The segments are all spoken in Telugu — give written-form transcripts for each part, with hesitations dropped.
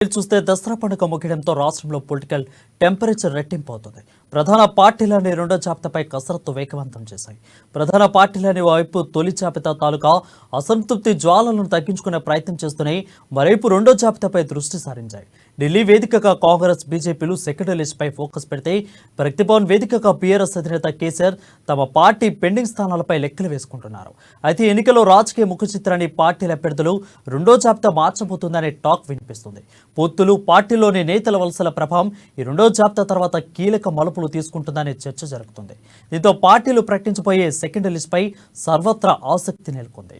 చూస్తే దసరా పండుగ ముగియడంతో రాష్ట్రంలో పొలిటికల్ టెంపరేచర్ రెట్టింపవుతుంది. ప్రధాన పార్టీలన్నీ రెండో జాబితాపై కసరత్తు వేగవంతం చేశాయి. ప్రధాన పార్టీలని వైపు తొలి జాబితా తాలూకా అసంతృప్తి జ్వాలలను తగ్గించుకునే ప్రయత్నం చేస్తున్నాయి. మరోవైపు రెండో జాబితాపై దృష్టి సారించాయి. ఢిల్లీ వేదికగా కాంగ్రెస్ బీజేపీలు సెకండ్ లిస్ట్ పై ఫోకస్ పెడితే ప్రగతిభవన్ వేదికగా బీఆర్ఎస్ అధినేత కేసీఆర్ తమ పార్టీ పెండింగ్ స్థానాలపై లెక్కలు వేసుకుంటున్నారు. అయితే ఎన్నికల్లో రాజకీయ ముఖ చిత్రాన్ని పార్టీల అభ్యర్థులు రెండో జాబితా మార్చబోతుందనే టాక్ వినిపిస్తుంది. పొత్తులు, పార్టీలోని నేతల వలసల ప్రభావం ఈ రెండో జాబితా తర్వాత కీలక మలుపులు తీసుకుంటుందనే చర్చ జరుగుతుంది. దీంతో పార్టీలు ప్రకటించబోయే సెకండ్ లిస్ట్ పై సర్వత్రా ఆసక్తి నెలకొంది.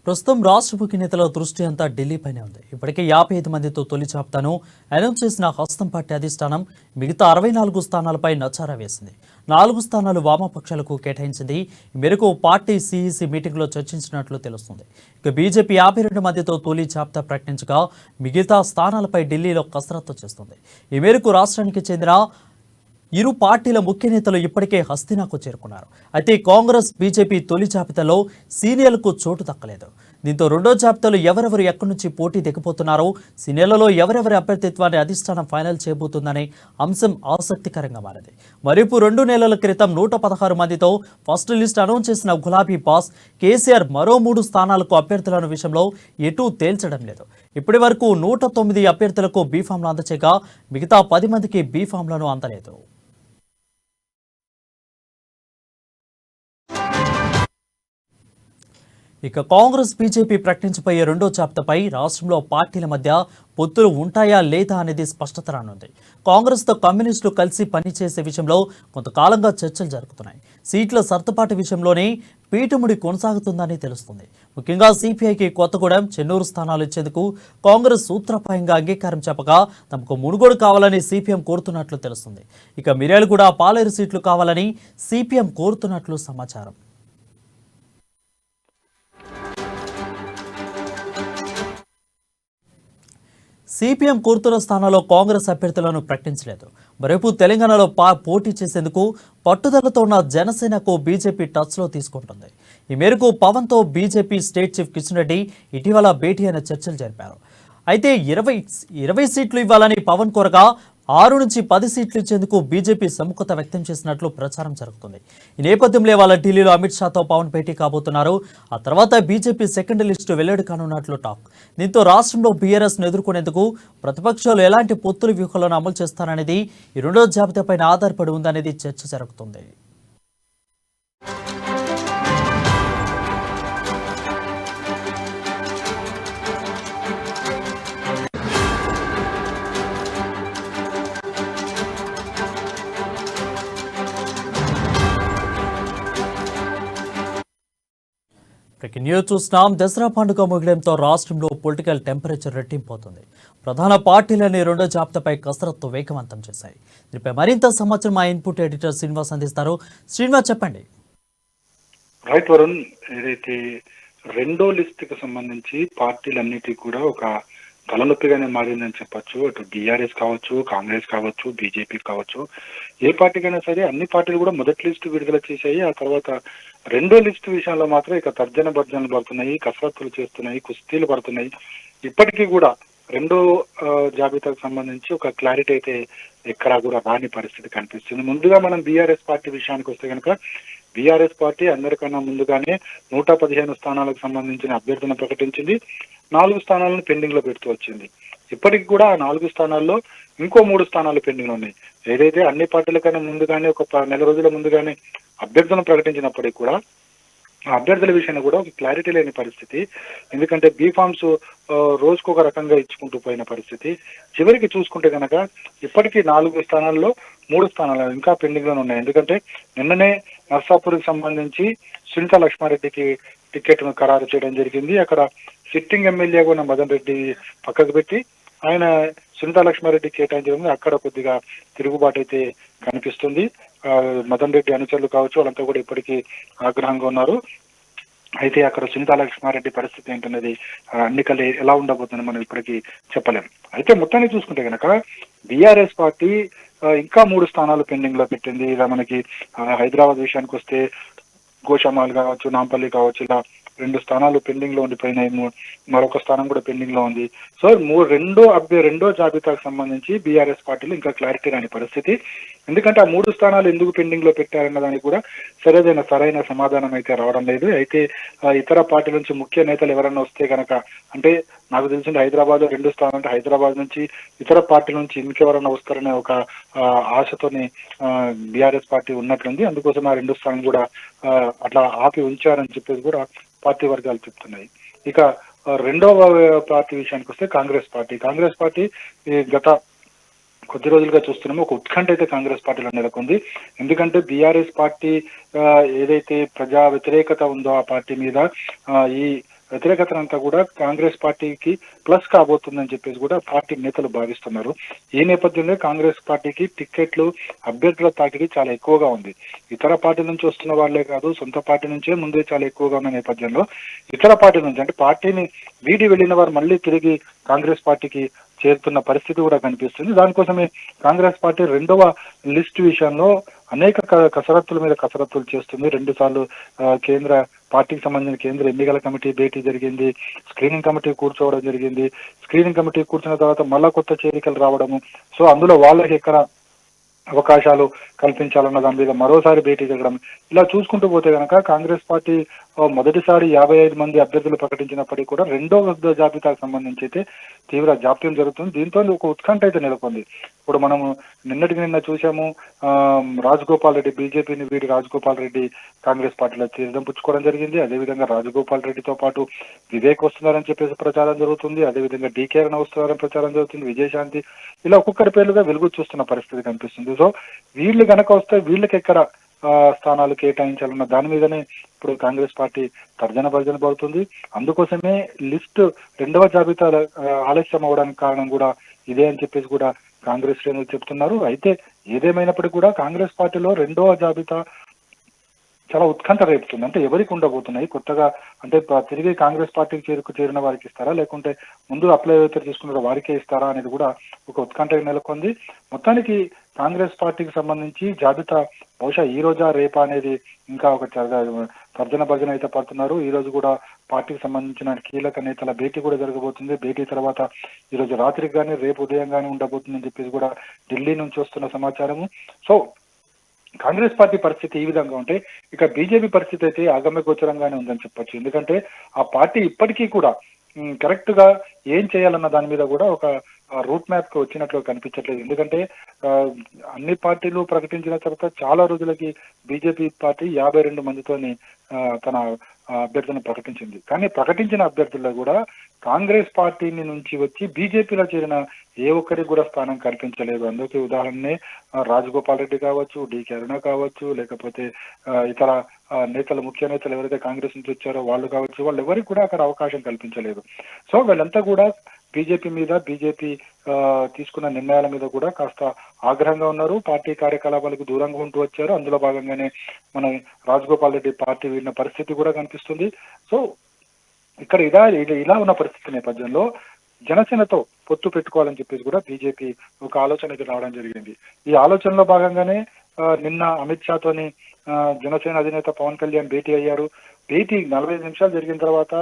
ప్రస్తుతం రాష్ట్ర ముఖ్య నేతల దృష్టి అంతా ఢిల్లీపైనే ఉంది. ఇప్పటికే 55 మందితో తొలి జాబితాను అనౌన్స్ చేసిన హస్తం పార్టీ అధిష్టానం మిగతా 64 స్థానాలపై నచారా వేసింది. 4 స్థానాలు వామపక్షాలకు కేటాయించింది. ఈ మేరకు పార్టీ సిఈసి మీటింగ్లో చర్చించినట్లు తెలుస్తుంది. ఇక బీజేపీ 52 మందితో తొలి జాబితా ప్రకటించగా మిగతా స్థానాలపై ఢిల్లీలో కసరత్తు చేస్తుంది. ఈ మేరకు రాష్ట్రానికి చెందిన ఇరు పార్టీల ముఖ్య నేతలు ఇప్పటికే హస్తినాకు చేరుకున్నారు. అయితే కాంగ్రెస్ బీజేపీ తొలి జాబితాలో సీనియర్లకు చోటు దక్కలేదు. దీంతో రెండో జాబితాలో ఎవరెవరు ఎక్కడి నుంచి పోటీ దిగబోతున్నారో, సీనియర్లలో ఎవరెవరి అభ్యర్థిత్వాన్ని అధిష్టానం ఫైనల్ చేయబోతుందనే అంశం ఆసక్తికరంగా మారింది. మరోవైపు 2 నెలల క్రితం 116 మందితో ఫస్ట్ లిస్ట్ అనౌన్స్ చేసిన గులాబీ బాస్ కేసీఆర్ మరో 3 స్థానాలకు అభ్యర్థుల విషయంలో ఎటూ తేల్చడం లేదు. ఇప్పటి వరకు 109 అభ్యర్థులకు బీఫామ్లు అందచేయగా మిగతా 10 మందికి బీఫామ్లను అందలేదు. ఇక కాంగ్రెస్ బీజేపీ ప్రకటించబోయే రెండో జాబితాపై రాష్ట్రంలో పార్టీల మధ్య పొత్తులు ఉంటాయా లేదా అనేది స్పష్టత రానుంది. కాంగ్రెస్తో కమ్యూనిస్టులు కలిసి పనిచేసే విషయంలో కొంతకాలంగా చర్చలు జరుగుతున్నాయి. సీట్ల సర్దుబాటు విషయంలోనే పీఠముడి కొనసాగుతుందని తెలుస్తుంది. ముఖ్యంగా సిపిఐకి కొత్తగూడెం, చెన్నూరు స్థానాలు ఇచ్చేందుకు కాంగ్రెస్ సూత్రప్రాయంగా అంగీకారం చెప్పగా తమకు మునుగోడు కావాలని సిపిఎం కోరుతున్నట్లు తెలుస్తుంది. ఇక మిర్యాలగూడ, పాలేరు సీట్లు కావాలని సిపిఎం కోరుతున్నట్లు సమాచారం. సిపిఎం కోరుతున్న స్థానాల్లో కాంగ్రెస్ అభ్యర్థులను ప్రకటించలేదు. మరోవైపు తెలంగాణలో పోటీ చేసేందుకు పట్టుదలతో ఉన్న జనసేనకు బీజేపీ టచ్లో తీసుకుంటుంది. ఈ మేరకు పవన్తో BJP state chief Kishan Reddy ఇటీవల భేటీ అయిన చర్చలు జరిపారు. అయితే 20 సీట్లు ఇవ్వాలని పవన్ కోరగా 6 నుంచి 10 సీట్లు ఇచ్చేందుకు బీజేపీ సముఖత వ్యక్తం చేసినట్లు ప్రచారం జరుగుతుంది. ఈ నేపథ్యంలో వాళ్ళ ఢిల్లీలో అమిత్ షాతో పవన్ భేటీ కాబోతున్నారు. ఆ తర్వాత బీజేపీ సెకండ్ లిస్టు వెల్లడి కానున్నట్లు టాక్. దీంతో రాష్ట్రంలో బీఆర్ఎస్ను ఎదుర్కొనేందుకు ప్రతిపక్షాలు ఎలాంటి పొత్తుల వ్యూహాలను అమలు చేస్తారనేది ఈ రెండో జాబితాపైన ఆధారపడి ఉందనేది చర్చ జరుగుతుంది. న్యూస్ చూస్తున్నాం. దసరా పండుగ ముగియడంతో రాష్ట్రంలో పొలిటికల్ టెంపరేచర్ రెట్టింపోతుంది. ప్రధాన పార్టీలని రెండో జాబితాపై కసరత్తు వేగవంతం చేశాయి. దీనిపై మరింత సమాచారం మా ఇన్పుట్ ఎడిటర్ శ్రీనివాస్ అందిస్తారు. శ్రీనివాస్, చెప్పండి. రైట్ వరుణ్, ఏదైతే రెండో లిస్టుకి సంబంధించి పార్టీలన్నిటికీ కూడా ఒక తలనొప్పిగానే మారిందని చెప్పొచ్చు. అటు బీఆర్ఎస్ కావచ్చు, కాంగ్రెస్ కావచ్చు, బీజేపీ కావచ్చు, ఏ పార్టీకైనా సరే అన్ని పార్టీలు కూడా మొదటి లిస్టు విడుదల చేశాయి. ఆ తర్వాత రెండో లిస్టు విషయంలో మాత్రం ఇక తర్జన భర్జనలు పడుతున్నాయి, కసరత్తులు చేస్తున్నాయి, కుస్తీలు పడుతున్నాయి. ఇప్పటికీ కూడా రెండో జాబితాకు సంబంధించి ఒక క్లారిటీ అయితే ఎక్కడా కూడా రాని పరిస్థితి కనిపిస్తుంది. ముందుగా మనం బీఆర్ఎస్ పార్టీ విషయానికి వస్తే కనుక బీఆర్ఎస్ పార్టీ అందరికన్నా ముందుగానే 115 స్థానాలకు సంబంధించిన అభ్యర్థులను ప్రకటించింది. 4 స్థానాలను పెండింగ్ లో పెడుతూ వచ్చింది. ఇప్పటికి కూడా ఆ 4 స్థానాల్లో ఇంకో 3 స్థానాలు పెండింగ్ లో ఉన్నాయి. ఏదైతే అన్ని పార్టీల కన్నా ముందుగానే ఒక నెల రోజుల ముందుగానే అభ్యర్థులను ప్రకటించినప్పటికీ కూడా ఆ అభ్యర్థుల విషయంలో కూడా ఒక క్లారిటీ లేని పరిస్థితి. ఎందుకంటే బీఫామ్స్ రోజుకు ఒక రకంగా ఇచ్చుకుంటూ పోయిన పరిస్థితి. చివరికి చూసుకుంటే కనుక ఇప్పటికీ 4 స్థానాల్లో 3 స్థానాలు ఇంకా పెండింగ్ లోనే ఉన్నాయి. ఎందుకంటే నిన్ననే నర్సాపూర్కి సంబంధించి సునీత లక్ష్మారెడ్డికి టికెట్ ఖరారు చేయడం జరిగింది. అక్కడ సిట్టింగ్ ఎమ్మెల్యేగా ఉన్న మదన్ రెడ్డి పక్కకు పెట్టి ఆయన సునీత లక్ష్మారెడ్డి కేటాయించడం అక్కడ కొద్దిగా తిరుగుబాటు అయితే కనిపిస్తుంది. మదన్ రెడ్డి అనుచరులు కావచ్చు వాళ్ళంతా కూడా ఇప్పటికీ ఆగ్రహంగా ఉన్నారు. అయితే అక్కడ సునీత లక్ష్మారెడ్డి పరిస్థితి ఏంటనేది ఎన్నికలు ఎలా ఉండబోతుందని మనం ఇప్పటికీ చెప్పలేము. అయితే మొత్తాన్ని చూసుకుంటే కనుక బీఆర్ఎస్ పార్టీ ఇంకా 3 స్థానాలు పెండింగ్ లో పెట్టింది. ఇలా మనకి హైదరాబాద్ విషయానికి వస్తే గోషామాల్ కావచ్చు, నాంపల్లి కావచ్చు, ఇలా 2 స్థానాలు పెండింగ్ లో ఉండిపోయినాయి. మరొక స్థానం కూడా పెండింగ్ లో ఉంది. సో రెండో జాబితాకు సంబంధించి బీఆర్ఎస్ పార్టీలు ఇంకా క్లారిటీ రాని పరిస్థితి. ఎందుకంటే ఆ 3 స్థానాలు ఎందుకు పెండింగ్ లో పెట్టారన్న దానికి కూడా సరైన సమాధానం అయితే రావడం లేదు. అయితే ఇతర పార్టీల నుంచి ముఖ్య నేతలు ఎవరైనా వస్తే కనుక, అంటే నాకు తెలిసింది హైదరాబాద్ లో 2 స్థానాలు, అంటే హైదరాబాద్ నుంచి ఇతర పార్టీల నుంచి ఇంకెవరైనా వస్తారనే ఒక ఆశతోని బీఆర్ఎస్ పార్టీ ఉన్నట్లుంది. అందుకోసం ఆ 2 స్థానం కూడా అట్లా ఆపి ఉంచారని చెప్పేసి కూడా పార్టీ వర్గాలు చెప్తున్నాయి. ఇక రెండవ పార్టీ విషయానికి వస్తే కాంగ్రెస్ పార్టీ గత కొద్ది రోజులుగా చూస్తున్నాము ఒక ఉత్కంఠ అయితే కాంగ్రెస్ పార్టీలో నెలకొంది. ఎందుకంటే బీఆర్ఎస్ పార్టీ ఏదైతే ప్రజా వ్యతిరేకత ఉందో ఆ పార్టీ మీద ఈ వ్యతిరేకతనంతా కూడా కాంగ్రెస్ పార్టీకి ప్లస్ కాబోతుందని చెప్పేసి కూడా పార్టీ నేతలు భావిస్తున్నారు. ఈ నేపథ్యంలో కాంగ్రెస్ పార్టీకి టిక్కెట్లు అభ్యర్థుల తాకిడి చాలా ఎక్కువగా ఉంది. ఇతర పార్టీ నుంచి వస్తున్న వాళ్లే కాదు, సొంత పార్టీ నుంచే ముందే చాలా ఎక్కువగా ఉన్న నేపథ్యంలో ఇతర పార్టీ నుంచి, అంటే పార్టీని వీడి వెళ్లిన వారు మళ్ళీ తిరిగి కాంగ్రెస్ పార్టీకి చేరుతున్న పరిస్థితి కూడా కనిపిస్తుంది. దానికోసమే కాంగ్రెస్ పార్టీ రెండవ లిస్ట్ విషయంలో అనేక కసరత్తుల మీద కసరత్తులు చేస్తుంది. 2 సార్లు కేంద్ర పార్టీకి సంబంధించిన కేంద్ర ఎన్నికల కమిటీ భేటీ జరిగింది. స్క్రీనింగ్ కమిటీ కూర్చోవడం జరిగింది. స్క్రీనింగ్ కమిటీ కూర్చున్న తర్వాత మళ్ళా కొత్త చేరికలు రావడము, సో అందులో వాళ్ళకి ఎక్కడ అవకాశాలు కల్పించాలన్న దాని మీద మరోసారి భేటీ జరగడం, ఇలా చూసుకుంటూ పోతే కనుక కాంగ్రెస్ పార్టీ మొదటిసారి 55 మంది అభ్యర్థులు ప్రకటించినప్పటికీ కూడా రెండో జాబితాకు సంబంధించి అయితే తీవ్ర జాప్యం జరుగుతుంది. దీంతో ఒక ఉత్కంఠ అయితే నెలకొంది. ఇప్పుడు మనము నిన్న చూసాము, రాజగోపాల్ రెడ్డి బీజేపీని వీడి రాజగోపాల్ రెడ్డి కాంగ్రెస్ పార్టీలో తీర్థం పుచ్చుకోవడం జరిగింది. అదేవిధంగా రాజగోపాల్ రెడ్డితో పాటు వివేక్ వస్తున్నారని చెప్పేసి ప్రచారం జరుగుతుంది. అదేవిధంగా డీకే అరుణ వస్తున్నారని ప్రచారం జరుగుతుంది. విజయశాంతి, ఇలా ఒక్కొక్కరి పేర్లుగా వెలుగు చూస్తున్న పరిస్థితి కనిపిస్తుంది. సో వీళ్ళు కనుక వస్తే వీళ్ళకి ఎక్కడ స్థానాలు కేటాయించాలన్న దాని మీదనే ఇప్పుడు కాంగ్రెస్ పార్టీ తర్జన భర్జన పడుతుంది. అందుకోసమే లిస్ట్ రెండవ జాబితా ఆలస్యం అవడానికి కారణం కూడా ఇదే అని చెప్పేసి కూడా కాంగ్రెస్ శ్రేణులు చెప్తున్నారు. అయితే ఏదేమైనప్పటికీ కూడా కాంగ్రెస్ పార్టీలో రెండవ జాబితా చాలా ఉత్కంఠ రేపుతుంది. అంటే ఎవరికి ఉండబోతున్నాయి కొత్తగా, అంటే తిరిగి కాంగ్రెస్ పార్టీకి చేరిన వారికి ఇస్తారా, లేకుంటే ముందు అప్లై అయితే తీసుకున్నారో వారికే ఇస్తారా అనేది కూడా ఒక ఉత్కంఠ నెలకొంది. మొత్తానికి కాంగ్రెస్ పార్టీకి సంబంధించి జాబితా బహుశా ఈ రోజా రేపా అనేది ఇంకా ఒక తర్జన భర్జన అయితే పడుతున్నారు. ఈ రోజు కూడా పార్టీకి సంబంధించిన కీలక నేతల భేటీ కూడా జరగబోతుంది. భేటీ తర్వాత ఈ రోజు రాత్రికి కానీ రేపు ఉదయం కానీ ఉండబోతుందని చెప్పేసి కూడా ఢిల్లీ నుంచి వస్తున్న సమాచారము. సో కాంగ్రెస్ పార్టీ పరిస్థితి ఈ విధంగా ఉంటే ఇక బీజేపీ పరిస్థితి అయితే అగమ్య గోచరంగానే ఉందని చెప్పొచ్చు. ఎందుకంటే ఆ పార్టీ ఇప్పటికీ కూడా కరెక్ట్ గా ఏం చేయాలన్న దాని మీద కూడా ఒక రూట్ మ్యాప్ కి వచ్చినట్లు కనిపించట్లేదు. ఎందుకంటే అన్ని పార్టీలు ప్రకటించిన తర్వాత చాలా రోజులకి బీజేపీ పార్టీ 52 మందితోని తన అభ్యర్థులను ప్రకటించింది. కానీ ప్రకటించిన అభ్యర్థుల్లో కూడా కాంగ్రెస్ పార్టీని నుంచి వచ్చి బీజేపీలో చేరిన ఏ ఒక్కరికి కూడా స్థానం కల్పించలేదు. అందుకే ఉదాహరణనే రాజగోపాల్ రెడ్డి కావచ్చు, డీకే అరుణ కావచ్చు, లేకపోతే ఇతర నేతలు ముఖ్య నేతలు ఎవరైతే కాంగ్రెస్ నుంచి వచ్చారో వాళ్ళు కావచ్చు, వాళ్ళు ఎవరికి కూడా అక్కడ అవకాశం కల్పించలేదు. సో వీళ్ళంతా కూడా బీజేపీ తీసుకున్న నిర్ణయాల మీద కూడా కాస్త ఆగ్రహంగా ఉన్నారు. పార్టీ కార్యకలాపాలకు దూరంగా ఉంటూ వచ్చారు. అందులో భాగంగానే మన రాజగోపాల్ రెడ్డి పార్టీ వీడిన పరిస్థితి కూడా కనిపిస్తుంది. సో ఇక్కడ ఇలా ఉన్న పరిస్థితి నేపథ్యంలో జనసేనతో పొత్తు పెట్టుకోవాలని చెప్పేసి కూడా బీజేపీ ఒక ఆలోచనకి రావడం జరిగింది. ఈ ఆలోచనలో భాగంగానే నిన్న అమిత్ షాతోని జనసేన అధినేత పవన్ కళ్యాణ్ భేటీ అయ్యారు. భేటీ 45 నిమిషాలు జరిగిన తర్వాత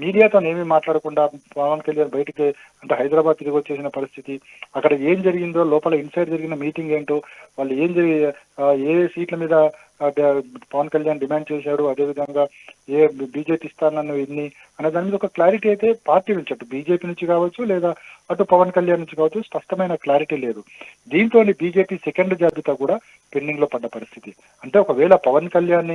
మీడియాతో ఏమీ మాట్లాడకుండా పవన్ కళ్యాణ్ బయటికి, అంటే హైదరాబాద్ తిరిగి వచ్చేసిన పరిస్థితి, అక్కడ ఏం జరిగిందో లోపల ఇన్సైడ్ జరిగిన మీటింగ్ ఏంటో, వాళ్ళు ఏ సీట్ల మీద పవన్ కళ్యాణ్ డిమాండ్ చేశాడు, అదేవిధంగా ఏ బీజేపీ ఇస్తానన్ను ఇన్ని అనే దాని మీద ఒక క్లారిటీ అయితే పార్టీ నుంచి, అటు బీజేపీ నుంచి కావచ్చు లేదా అటు పవన్ కళ్యాణ్ నుంచి కావచ్చు, స్పష్టమైన క్లారిటీ లేదు. దీంతో బీజేపీ సెకండ్ జాబితా కూడా పెండింగ్ లో పడ్డ పరిస్థితి. అంటే ఒకవేళ పవన్ కళ్యాణ్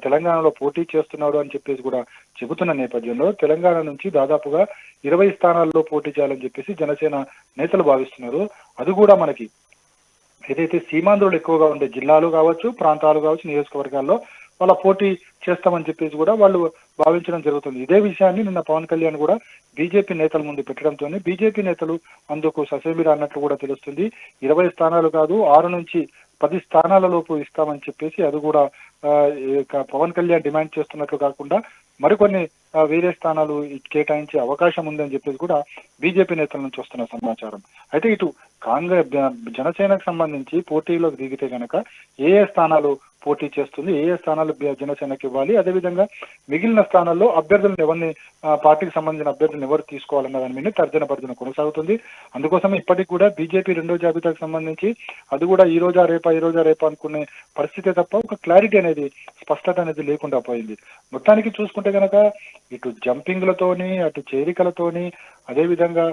తెలంగాణలో పోటీ చేస్తున్నాడు అని చెప్పేసి కూడా చెబుతున్న నేపథ్యంలో తెలంగాణ నుంచి దాదాపుగా 20 స్థానాల్లో పోటీ చేయాలని చెప్పేసి జనసేన నేతలు భావిస్తున్నారు. అది కూడా మనకి ఏదైతే సీమాంధ్రులు ఎక్కువగా ఉండే జిల్లాలు కావచ్చు, ప్రాంతాలు కావచ్చు, నియోజకవర్గాల్లో వాళ్ళ పోటీ చేస్తామని చెప్పేసి కూడా వాళ్ళు భావించడం జరుగుతుంది. ఇదే విషయాన్ని నిన్న పవన్ కళ్యాణ్ కూడా బీజేపీ నేతల ముందు పెట్టడంతో బీజేపీ నేతలు అందుకు ససేమిరా అన్నట్లు కూడా తెలుస్తుంది. 20 స్థానాలు కాదు, 6 నుంచి 10 స్థానాల లోపు ఇస్తామని చెప్పేసి అది కూడా పవన్ కళ్యాణ్ డిమాండ్ చేస్తున్నట్లు కాకుండా మరికొన్ని వేరే స్థానాలు కేటాయించే అవకాశం ఉందని చెప్పేసి కూడా బీజేపీ నేతల నుంచి వస్తున్న సమాచారం. అయితే ఇటు కాంగ్రెస్ జనసేనకు సంబంధించి పోటీలోకి దిగితే కనుక ఏ స్థానాలు పోటీ చేస్తుంది, ఏ స్థానాలు జనసేనకి ఇవ్వాలి, అదేవిధంగా మిగిలిన స్థానాల్లో అభ్యర్థులను ఎవరిని పార్టీకి సంబంధించిన అభ్యర్థులను ఎవరు తీసుకోవాలన్న దాని మీద తర్జన భర్జన కొనసాగుతుంది. అందుకోసం ఇప్పటికి కూడా బీజేపీ రెండో జాబితాకు సంబంధించి అది కూడా ఈ రోజా రేపా అనుకునే పరిస్థితే తప్ప ఒక క్లారిటీ అనేది, స్పష్టత అనేది లేకుండా పోయింది. మొత్తానికి చూసుకుంటే కనుక ఇటు జంపింగ్లతోని, అటు చేరికలతోని, అదేవిధంగా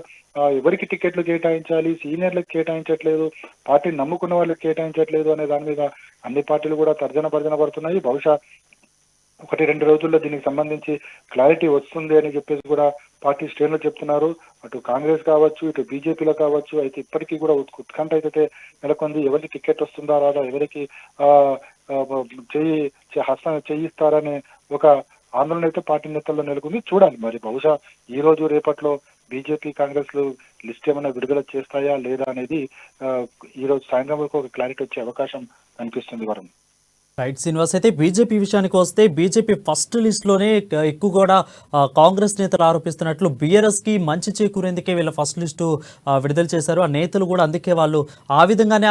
ఎవరికి టికెట్లు కేటాయించాలి, సీనియర్లకు కేటాయించట్లేదు, పార్టీని నమ్ముకున్న వాళ్ళకి కేటాయించట్లేదు అనే దాని మీద అన్ని పార్టీలు కూడా తర్జన భర్జన పడుతున్నాయి. బహుశా 1-2 రోజుల్లో దీనికి సంబంధించి క్లారిటీ వస్తుంది అని చెప్పేసి కూడా పార్టీ శ్రేణులు చెప్తున్నారు. అటు కాంగ్రెస్ కావచ్చు, ఇటు బీజేపీలో కావచ్చు. అయితే ఇప్పటికీ కూడా ఉత్కంఠ అయితే నెలకొంది. ఎవరికి టికెట్ వస్తుందా రాదా, ఎవరికి చేయిస్తారనే ఒక ఆందోళన అయితే పార్టీ నేతల్లో నెలకొంది. చూడాలి మరి బహుశా ఈ రోజు రేపట్లో బీజేపీ కాంగ్రెస్ లు లిస్ట్ ఏమైనా విడుదల చేస్తాయా లేదా అనేది ఈ రోజు సాయంత్రం వరకు ఒక క్లారిటీ వచ్చే అవకాశం కనిపిస్తుంది. వరుణ్. రైట్ శ్రీనివాస్, అయితే బీజేపీ విషయానికి వస్తే బీజేపీ ఫస్ట్ లిస్ట్లోనే ఎక్కువ కూడా కాంగ్రెస్ నేతలు ఆరోపిస్తున్నట్లు బీఆర్ఎస్కి మంచి చేకూరేందుకే వీళ్ళ ఫస్ట్ లిస్టు విడుదల చేశారు. ఆ నేతలు కూడా అందుకే వాళ్ళు ఆ విధంగానే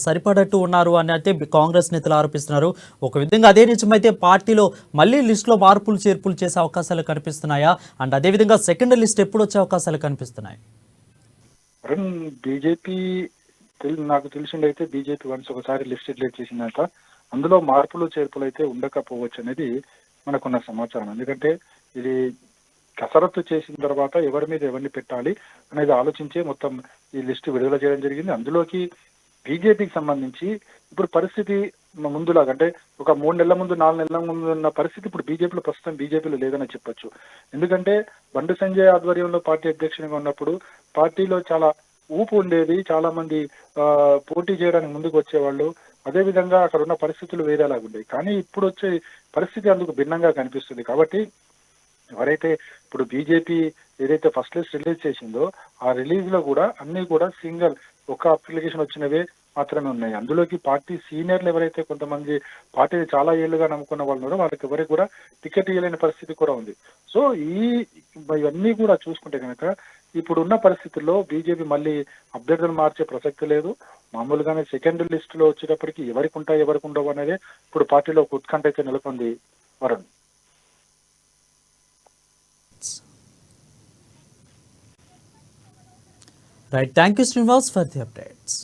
సరిపడట్టు ఉన్నారు అని అయితే కాంగ్రెస్ నేతలు ఆరోపిస్తున్నారు. ఒక విధంగా అదే నిజమైతే పార్టీలో మళ్ళీ లిస్టులో మార్పులు చేర్పులు చేసే అవకాశాలు కనిపిస్తున్నాయా? అండ్ అదేవిధంగా సెకండ్ లిస్ట్ ఎప్పుడు వచ్చే అవకాశాలు కనిపిస్తున్నాయి? బీజేపీ నాకు తెలిసిందైతే బీజేపీ వన్స్ ఒకసారి లిస్ట్ డిక్లేర్ చేసిందాక అందులో మార్పులు చేర్పులు అయితే ఉండకపోవచ్చు అనేది మనకున్న సమాచారం. ఎందుకంటే ఇది కసరత్తు చేసిన తర్వాత ఎవరి మీద ఎవరిని పెట్టాలి అనేది ఆలోచించే మొత్తం ఈ లిస్టు విడుదల చేయడం జరిగింది. అందులోకి బీజేపీకి సంబంధించి ఇప్పుడు పరిస్థితి ముందులాగా, అంటే ఒక 3 నెలల ముందు 4 నెలల ముందు ఉన్న పరిస్థితి ఇప్పుడు బీజేపీలో ప్రస్తుతం బీజేపీలో లేదని చెప్పొచ్చు. ఎందుకంటే బండి సంజయ్ ఆధ్వర్యంలో పార్టీ అధ్యక్షునిగా ఉన్నప్పుడు పార్టీలో చాలా ఊపు ఉండేది, చాలా మంది పోటీ చేయడానికి ముందుకు వచ్చేవాళ్ళు, అదేవిధంగా అక్కడ ఉన్న పరిస్థితులు వేరేలాగా ఉండేవి. కానీ ఇప్పుడు వచ్చే పరిస్థితి అందుకు భిన్నంగా కనిపిస్తుంది. కాబట్టి ఎవరైతే ఇప్పుడు బీజేపీ ఏదైతే ఫస్ట్ లిస్ట్ రిలీజ్ చేసిందో ఆ రిలీజ్ లో కూడా అన్ని కూడా సింగిల్ ఒక అప్లికేషన్ వచ్చినవే మాత్రమే ఉన్నాయి. అందులోకి పార్టీ సీనియర్లు ఎవరైతే కొంతమంది పార్టీని చాలా ఏళ్లుగా నమ్ముకున్న వాళ్ళు ఉన్నారో వాళ్ళకి ఎవరికి కూడా టికెట్ ఇవ్వలేని పరిస్థితి కూడా ఉంది. సో ఇవన్నీ కూడా చూసుకుంటే కనుక ఇప్పుడున్న పరిస్థితుల్లో బీజేపీ మళ్ళీ అభ్యర్థులు మార్చే ప్రసక్తి లేదు. మామూలుగానే సెకండ్ లిస్ట్ లో వచ్చేటప్పటికి ఎవరికి ఉంటాయి ఎవరికి ఉండవు అనేది ఇప్పుడు పార్టీలో ఒక ఉత్కంఠ అయితే నెలకొంది. Varun. Right, thank you Srinivas for the updates.